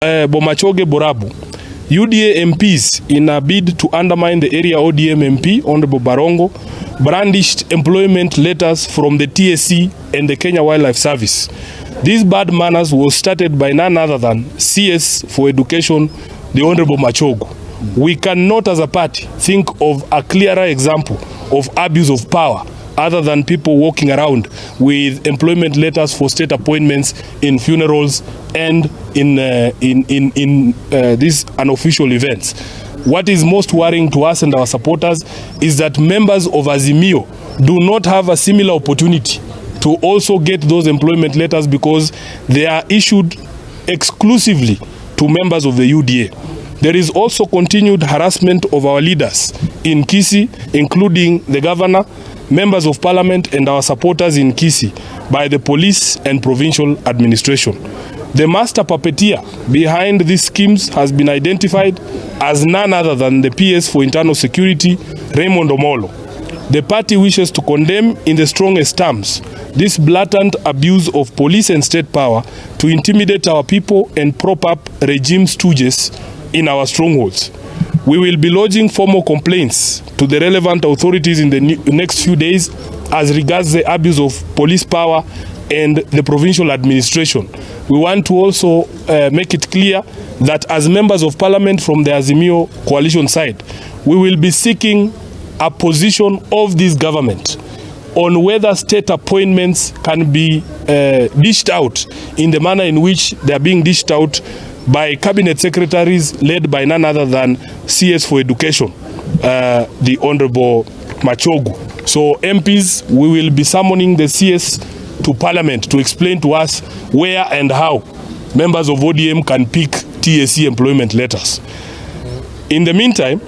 Bomachoge Borabu, UDA MPs, in a bid to undermine the area ODM MP, Honorable Barongo, brandished employment letters from the TSC and the Kenya Wildlife Service. These bad manners was started by none other than CS for Education, the Honorable Machogo. We cannot as a party think of a clearer example of abuse of power other than people walking around with employment letters for state appointments in funerals and in these unofficial events. What is most worrying to us and our supporters is that members of Azimio do not have a similar opportunity to also get those employment letters because they are issued exclusively to members of the UDA. There is also continued harassment of our leaders in Kisii, including the governor, members of parliament and our supporters in Kisii by the police and provincial administration. The master puppeteer behind these schemes has been identified as none other than the PS for Internal Security, Raymond Omolo. The party wishes to condemn in the strongest terms this blatant abuse of police and state power to intimidate our people and prop up regime stooges in our strongholds. We will be lodging formal complaints to the relevant authorities in the next few days as regards the abuse of police power and the provincial administration. We want to also make it clear that as members of parliament from the Azimio coalition side, we will be seeking a position of this government on whether state appointments can be dished out in the manner in which they are being dished out by cabinet secretaries led by none other than CS for Education, the Honorable Machogo. So MPs, we will be summoning the CS to Parliament to explain to us where and how members of ODM can pick TSC employment letters. In the meantime,